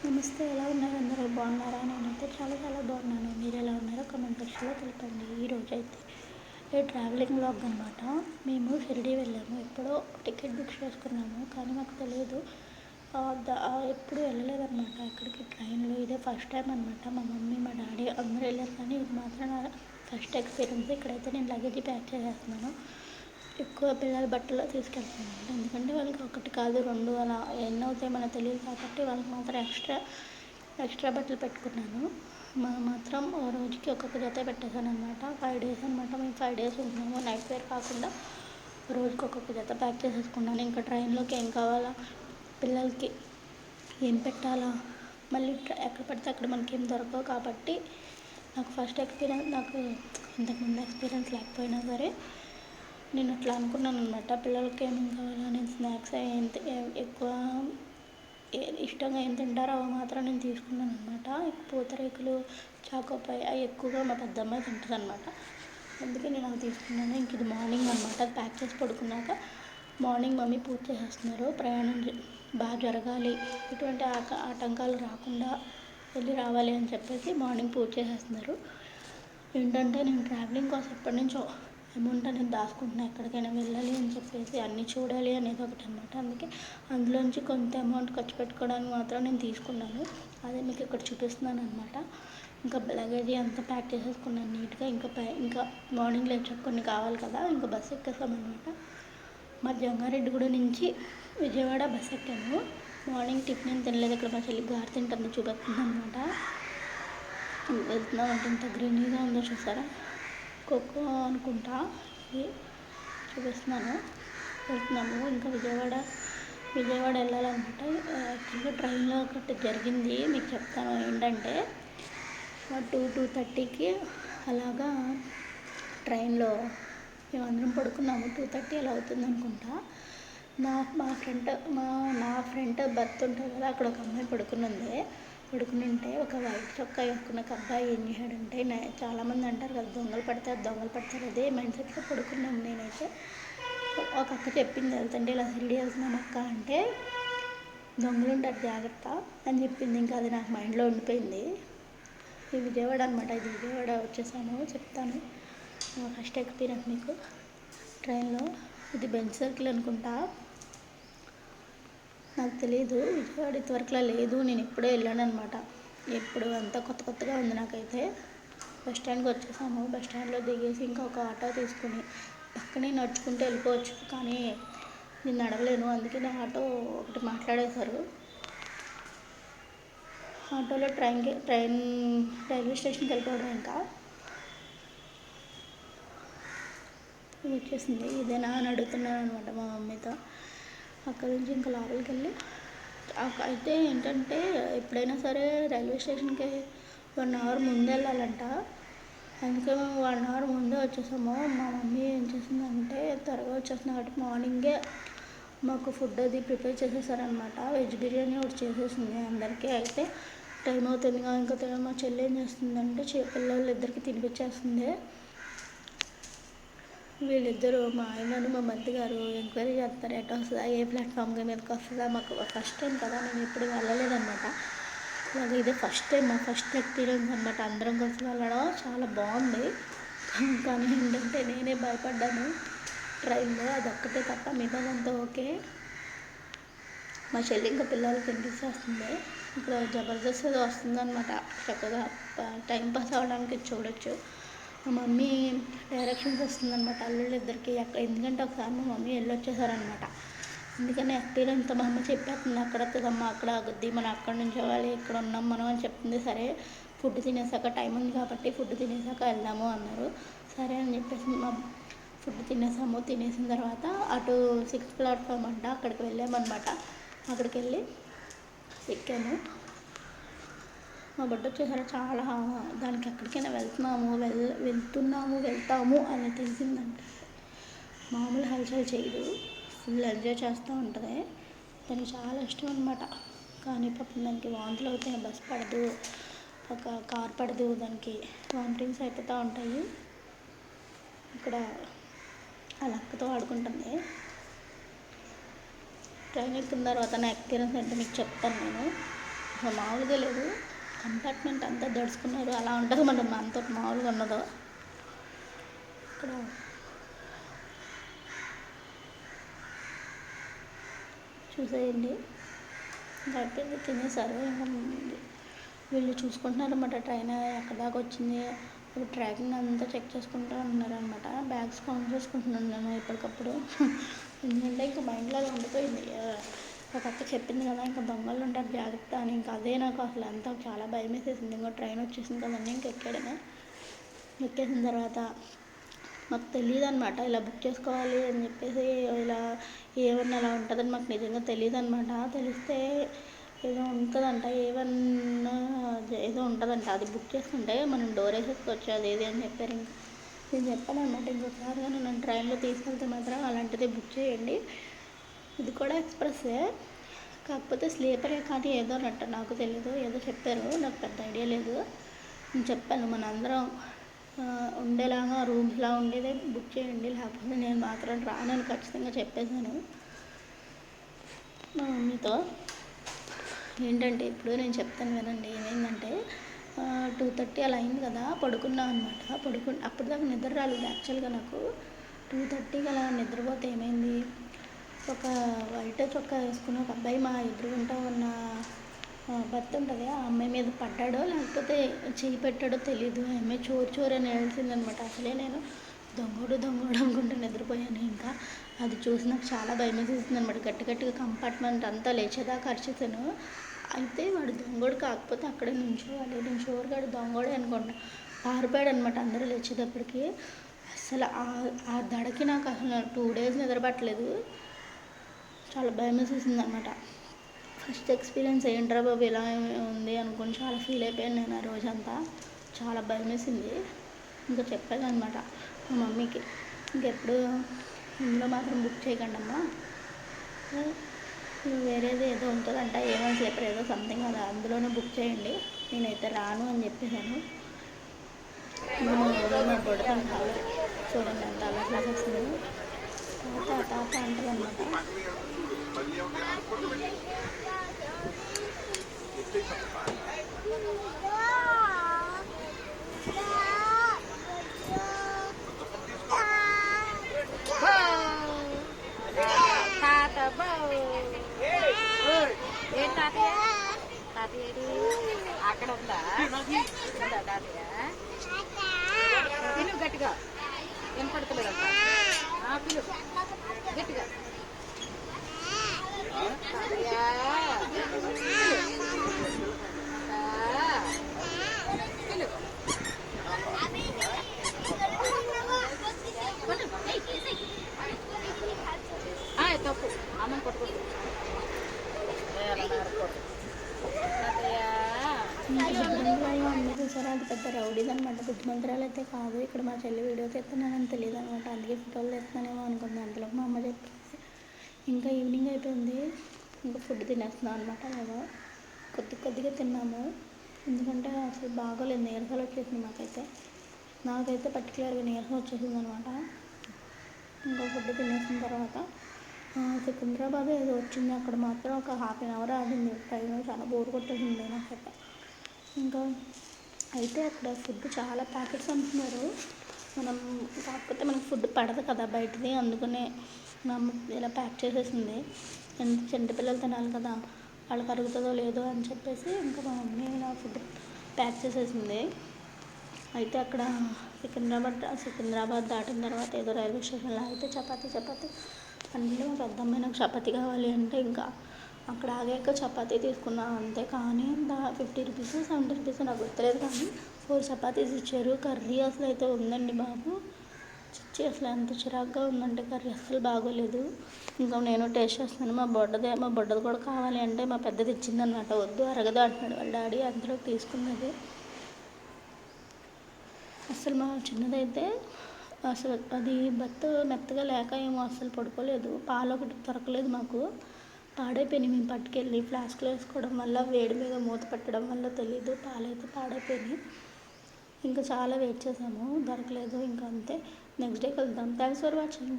నమస్తే. ఎలా ఉన్నారు అందరూ? బాగున్నారా? నేనైతే చాలా చాలా బాగున్నాను. మీరు ఎలా ఉన్నారో కామెంట్ సెక్షన్లో తెలపండి. ఈరోజైతే ట్రావెలింగ్ వ్లాగ్ అనమాట. మేము షిరిడీ వెళ్ళాము. ఎప్పుడో టికెట్ బుక్ చేసుకున్నాము, కానీ మాకు తెలియదు. ఎప్పుడు వెళ్ళలేదన్నమాట ఎక్కడికి ట్రైన్లో. ఇదే ఫస్ట్ టైం అనమాట. మా మమ్మీ మా డాడీ అందరూ వెళ్ళారు, కానీ ఇది మాత్రం నా ఫస్ట్ ఎక్స్పీరియన్స్. ఇక్కడైతే నేను లగేజ్ ప్యాక్ చేసేస్తున్నాను. ఎక్కువ పిల్లల బట్టలు తీసుకెళ్తున్నాను, ఎందుకంటే వాళ్ళకి ఒకటి కాదు రెండు అలా ఎన్ని అవుతాయి మనకు తెలియదు, కాబట్టి వాళ్ళకి మాత్రం ఎక్స్ట్రా బట్టలు పెట్టుకున్నాను. మాత్రం రోజుకి ఒక్కొక్క జత పెట్టేశాను అనమాట. 5 days అనమాట. మేము 5 days ఉంటున్నాము. నైట్ వేర్ కాకుండా రోజుకి ఒక్కొక్క జత ప్యాక్ చేసేసుకున్నాను. ఇంకా ట్రైన్లోకి ఏం కావాలా, పిల్లలకి ఏం పెట్టాలా, మళ్ళీ ఎక్కడ పడితే అక్కడ మనకి ఏం దొరకవు, కాబట్టి నాకు ఫస్ట్ ఎక్స్పీరియన్స్. నాకు ఇంతకుముందు ఎక్స్పీరియన్స్ లేకపోయినా సరే నేను అట్లా అనుకున్నాను అనమాట. పిల్లలకి ఏమేమి కావాలో, నేను స్నాక్స్ ఎక్కువ ఇష్టంగా ఏం తింటారో అవి మాత్రం నేను తీసుకున్నాను అనమాట. పూతరేకులు, చాకోపాయ్ అవి ఎక్కువగా మా పెద్దమ్మాయి తింటుంది అనమాట. అందుకే నేను అవి తీసుకున్నాను. ఇంక ఇది మార్నింగ్ అనమాట. ప్యాక్ చేసి పడుకున్నాక మార్నింగ్ మమ్మీ పూజ చేసేస్తున్నారు. ప్రయాణం బాగా జరగాలి, ఎటువంటి ఆటంకాలు రాకుండా వెళ్ళి రావాలి అని చెప్పేసి మార్నింగ్ పూజ చేసేస్తున్నారు. ఏంటంటే నేను ట్రావెలింగ్ కోసం ఎప్పటి నుంచో అమౌంట్ అనేది దాచుకుంటున్నాను. ఎక్కడికైనా వెళ్ళాలి అని చెప్పేసి అన్నీ చూడాలి అనేది ఒకటి అనమాట. అందుకే అందులోంచి కొంత అమౌంట్ ఖర్చు పెట్టుకోవడానికి మాత్రం నేను తీసుకున్నాను. అదే మీకు ఇక్కడ చూపిస్తున్నాను అనమాట. ఇంకా లగేజ్ అంతా ప్యాక్ చేసేసుకున్నాను నీట్గా. ఇంకా మార్నింగ్ లేచాక కొన్ని కావాలి కదా, ఇంకా బస్సు ఎక్కేసామన్నమాట. మా జంగారెడ్డిగూడ నుంచి విజయవాడ బస్సు ఎక్కాము. మార్నింగ్ టిఫిన్ ఏం తినలేదు. ఇక్కడ మా చెల్లి గారి తింటుంది, చూపిస్తుంది అనమాట. వెళ్తున్నామంటే ఇంత గ్రీనీగా ఉందో చూసారా, కోకో అనుకుంటా, ఇది చూపిస్తున్నాను. వెళ్తున్నాము. ఇంకా విజయవాడ వెళ్ళాలన్నమాట. యాక్చువల్గా ట్రైన్లో ఒకటి జరిగింది, మీకు చెప్తాను. ఏంటంటే 2:30కి అలాగా ట్రైన్లో మేమందరం పడుకున్నాము. 2:30 అలా అవుతుంది అనుకుంటా. నా ఫ్రంట్ బర్త్ ఉంటుంది కదా, అక్కడ ఒక అమ్మాయి పడుకుని ఉంటే ఒక వైట్ చొక్కా వేసుకున్న ఒక అబ్బాయి ఏం చేశాడంటే, చాలామంది అంటారు కదా దొంగలు పడతారు, అదే మైండ్ సెట్లో పడుకున్నాను నేనైతే. ఒక అక్క చెప్పింది, వెళ్తుంటే ఇలా షిరిడీ వెళ్తున్నాం అక్క అంటే, దొంగలు ఉంటారు జాగ్రత్త అని చెప్పింది. ఇంకా అది నాకు మైండ్లో ఉండిపోయింది. ఇది విజయవాడ అనమాట. ఇది విజయవాడ వచ్చేసాను, చెప్తాను ఫస్ట్ ఎక్స్పీరియన్స్ మీకు ట్రైన్లో. ఇది బెంచ్ సర్కిల్ అనుకుంటా, నాకు తెలియదు. విజయవాడ ఇంతవరకులా లేదు, నేను ఎప్పుడో వెళ్ళాను అనమాట. ఎప్పుడు అంతా కొత్తగా ఉంది నాకైతే. బస్ స్టాండ్కి వచ్చేసాము. బస్ స్టాండ్లో దిగేసి ఇంకా ఒక ఆటో తీసుకుని పక్కనే నడుచుకుంటూ వెళ్ళిపోవచ్చు, కానీ నేను నడవలేను. అందుకే ఆటో ఒకటి మాట్లాడేశారు. ఆటోలో రైల్వే స్టేషన్కి వెళ్ళిపోవడం. ఇంకా వచ్చేసింది. ఇదేనా అని అడుగుతున్నాను అనమాట మా మమ్మీతో. అక్కడి నుంచి ఇంకా లోపలికి వెళ్ళి అయితే ఏంటంటే, ఎప్పుడైనా సరే రైల్వే స్టేషన్కి 1 hour ముందు వెళ్ళాలంట. అందుకే మేము 1 hour ముందే వచ్చేసాము. మా మమ్మీ ఏం చేసిందంటే, త్వరగా వచ్చేస్తున్నాం కాబట్టి మార్నింగే మాకు ఫుడ్ అది ప్రిపేర్ చేసేసారనమాట. వెజ్ బిర్యానీ ఒకటి చేసేసింది అందరికీ. అయితే టైం అవుతుంది ఇంకా మా చెల్లి ఏం చేస్తుందంటే, పిల్లలు ఇద్దరికి తినిపించేస్తుంది. వీళ్ళిద్దరూ, మా ఆయనను మా మరిది గారు ఎంక్వైరీ చేస్తారు, ఎట్లా వస్తుందా, ఏ ప్లాట్ఫామ్ మీదకి వస్తుందా. మాకు ఫస్ట్ టైం కదా, నేను ఎప్పుడు వెళ్ళలేదన్నమాట. అలాగే ఇదే ఫస్ట్ టైం, మా ఫస్ట్ ఎక్స్పీరియన్స్ అనమాట. అందరం కలిసి వెళ్ళడం చాలా బాగుంది. కానీ ఏంటంటే నేనే భయపడ్డాను ట్రైన్లో, అదొక్కటే తప్ప మిగతాదంతా ఓకే. మా చెల్లి ఇంకా పిల్లలకి తినిపించేస్తుంది. ఇక్కడ జబర్దస్త్ ఏదో వస్తుందన్నమాట. చక్కగా టైం పాస్ అవ్వడానికి చూడొచ్చు. మా మమ్మీ డైరెక్షన్స్ వస్తుందన్నమాట అల్లుళ్ళు ఇద్దరికి. ఎందుకంటే ఒకసారి మా మమ్మీ వెళ్ళొచ్చేసారనమాట. అందుకని ఎక్స్పీరియన్స్తో మా అమ్మ చెప్పేస్తుంది, అక్కడ వస్తుందమ్మా, అక్కడ ఆగుద్ది, మనం అక్కడ నుంచి వాళ్ళు ఇక్కడ ఉన్నాం మనం అని చెప్తుంది. సరే ఫుడ్ తినేసాక, టైం ఉంది కాబట్టి ఫుడ్ తినేసాక వెళ్దాము అన్నారు. సరే అని చెప్పేసి మా ఫుడ్ తినేసిన తర్వాత అటు 6th platform అంట, అక్కడికి వెళ్ళామన్నమాట. అక్కడికి వెళ్ళి ఎక్కాము. మా బొడ్డు వచ్చేసరికి చాలా, దానికి ఎక్కడికైనా వెళ్తాము అని తెలిసిందంటే మామూలు హల్చల్ చేయదు, ఫుల్ ఎంజాయ్ చేస్తూ ఉంటుంది. దానికి చాలా ఇష్టం అనమాట. కానీ పాపం దానికి వాంతులు అవుతాయి, బస్ పడదు, ఒక కార్ పడదు, దానికి వామిటింగ్స్ అయిపోతూ ఉంటాయి. ఇక్కడ ఆ లక్కతో ఆడుకుంటుంది. ట్రైన్ ఎక్కిన తర్వాత నా ఎక్స్పీరియన్స్ అంటే మీకు చెప్తాను నేను. అసలు మామూలుగా లేదు. కంపార్ట్మెంట్ అంతా దడుచుకున్నారు. అలా ఉంటుంది మన మనతో మామూలుగా ఉన్నదో. ఇక్కడ చూసేయండి. ఇంకా అయిపోయింది, తినేసారు. ఇంకా వీళ్ళు చూసుకుంటున్నారు అన్నమాట ట్రైన్ ఎక్కడ దాకా వచ్చింది. ట్రాకింగ్ అంతా చెక్ చేసుకుంటూ ఉన్నారనమాట. బ్యాగ్స్ కౌంట్ చేసుకుంటున్నాను నేను ఎప్పటికప్పుడు. ఎందుకంటే ఇంకా మైండ్లో అలా ఉండిపోయింది. ఒక అక్క చెప్పింది కదా ఇంకా దొంగలు ఉంటారు జాగ్రత్త అని. ఇంకా అదే నాకు అసలు అంతా చాలా భయం వేసేసింది. ఇంకో ట్రైన్ వచ్చేసింది కదండి, ఇంక ఎక్కాడనే. ఎక్కేసిన తర్వాత మాకు తెలియదు అనమాట ఇలా బుక్ చేసుకోవాలి అని చెప్పేసి, ఇలా ఏమన్నా అలా ఉంటుందని మాకు నిజంగా తెలియదు అనమాట. తెలిస్తే ఏదో ఉంటుందంట, ఏమన్నా ఏదో ఉంటుందంట, అది బుక్ చేసుకుంటే మనం డోర్ వేసేసుకోవచ్చు అది ఏది అని చెప్పారు. ఇంకా నేను చెప్పాను అనమాట, ఇంకోసారిగా నన్ను ట్రైన్లో తీసుకెళ్తే మాత్రం అలాంటిదే బుక్ చేయండి. ఇది కూడా ఎక్స్ప్రెస్సే, కాకపోతే స్లీపరే కానీ ఏదో అన్నట్టు నాకు తెలీదు, ఏదో చెప్పారు, నాకు పెద్ద ఐడియా లేదు. నేను చెప్పాను మనందరం ఉండేలాగా రూమ్స్లా ఉండేదే బుక్ చేయండి, లేకపోతే నేను మాత్రం రానని ఖచ్చితంగా చెప్పేశాను మా మమ్మీతో. ఏంటంటే ఇప్పుడు నేను చెప్తాను వినండి. ఏమైందంటే 2:30 అలా అయింది కదా, పడుకున్నా అనమాట. అప్పటిదాకా నిద్ర రాలేదు యాక్చువల్గా నాకు. 2:30కి అలా నిద్రపోతే ఏమైంది, ఒక వైట్ చొక్కా వేసుకుని ఒక అబ్బాయి మా ఎదురుగుంటా ఉన్న భర్త ఉంటుంది, ఆ అమ్మాయి మీద పడ్డాడో లేకపోతే చేయి పెట్టాడో తెలీదు. ఆ అమ్మాయి చోరు అని ఏడ్చిందనమాట. అసలే నేను దొంగోడు అనుకుంటూ నిద్రపోయాను. ఇంకా అది చూసి నాకు చాలా భయం వేసేసింది అనమాట. గట్టిగా కంపార్ట్మెంట్ అంతా లేచేదాకా అరిచేసాను. అయితే వాడు దొంగోడు కాకపోతే అక్కడే నుంచోవాలి, నేను షోర్గాడు దొంగోడే అనుకుంటా. పారిపోయాడు అనమాట అందరూ లేచేటప్పటికి. అసలు ఆ దడకి నాకు అసలు 2 days నిద్రపట్టలేదు. చాలా భయం వేసేసింది అనమాట. ఫస్ట్ ఎక్స్పీరియన్స్ ఏంట్రా బాబు ఇలా ఉంది అనుకుని చాలా ఫీల్ అయిపోయాను నేను ఆ రోజంతా. చాలా భయం వేసింది. ఇంకా చెప్పాను అనమాట మా మమ్మీకి, ఇంకెప్పుడు ఇందులో మాత్రం బుక్ చేయకండి అమ్మా, వేరేది ఏదో ఉంటుందంట, ఏమైనా స్లీపర్ ఏదో సంథింగ్ అలా అందులోనే బుక్ చేయండి, నేనైతే రాను అని చెప్పేశాను. మా బొడతాను కాదు చూడండి ఎంత అలా వస్తుంది. తాత అంటుంది అనమాట. అక్కడ ఉందా తాతయ్య? పిలువు గట్టిగా, వినపడతలేదు పిలువు గట్టిగా. తప్పు అమ్మని కొట్టుకోండి. అన్నీ చూసారా, అది పెద్ద రౌడీది అనమాట. బుద్ధిమంతురాలు అయితే కాదు. ఇక్కడ మా చెల్లి వీడియో తెస్తున్నానని తెలియదు అనమాట, అందుకే ఫోటోలు తెస్తున్నానేమో అనుకుంది. అంతలోకి మా అమ్మ చెప్పింది. ఇంకా ఈవినింగ్ అయిపోయింది, ఇంకా ఫుడ్ తినేస్తున్నాం అనమాట. మేము కొద్దిగా తిన్నాము, ఎందుకంటే అసలు బాగోలేదు, నీరసాలు వచ్చేసింది నాకైతే పర్టికులర్గా నీరసం వచ్చేసింది అనమాట. ఇంకా ఫుడ్ తినేసిన తర్వాత సికింద్రాబాద్ ఏదో వచ్చింది, అక్కడ మాత్రం ఒక 1/2 hour ఆగింది ట్రైన్. చాలా బోర్ కొట్టేసింది నాకైతే. ఇంకా అయితే అక్కడ ఫుడ్ చాలా ప్యాకెట్స్ అమ్ముతున్నారు. కాకపోతే మనకు ఫుడ్ పడదు కదా బయటది, అందుకనే మా అమ్మ ఇలా ప్యాక్ చేసేసింది. చిన్నపిల్లలు తినాలి కదా, వాళ్ళకి అరుగుతుందో లేదో అని చెప్పేసి ఇంకా మా మమ్మీ ఇలా ఫుడ్ ప్యాక్ చేసేసింది. అయితే అక్కడ సికింద్రాబాద్ దాటిన తర్వాత ఏదో రైల్వే స్టేషన్లో అయితే చపాతీ అంటే మా పెద్దమ్మాయి నాకు చపాతీ కావాలి అంటే ఇంకా అక్కడ ఆగాక చపాతీ తీసుకున్నాను అంతే. కానీ 50 rupees 70 rupees నాకు గుర్తులేదు, కానీ 4 చపాతీస్ ఇచ్చారు. కర్రీ అసలు అయితే ఉందండి బాబు, అసలు ఎంత చిరాగ్గా ఉందంటే కర్రీ అసలు బాగోలేదు. ఇంకా నేను టేస్ట్ చేస్తున్నాను. మా బొడ్డది కూడా కావాలి అంటే మా పెద్దది ఇచ్చిందనమాట. వద్దు అరగదు అంటున్నాడు వాళ్ళ డాడీ, అందులో తీసుకున్నది. అసలు మా చిన్నదైతే అసలు అది మెత్తగా లేక ఏమో అసలు పడుకోలేదు. పాలు ఒకటి దొరకలేదు మాకు, పాడైపోయినాయి. మేము పట్టుకెళ్ళి ఫ్లాస్క్లో వేసుకోవడం వల్ల, వేడి మీద మూత పెట్టడం వల్ల తెలీదు, పాలైతే పాడైపోయినాయి. ఇంకా చాలా వెయిట్ చేసాము, దొరకలేదు. ఇంకా అంతే, నెక్స్ట్ డే కలుద్దాం. Thanks for watching.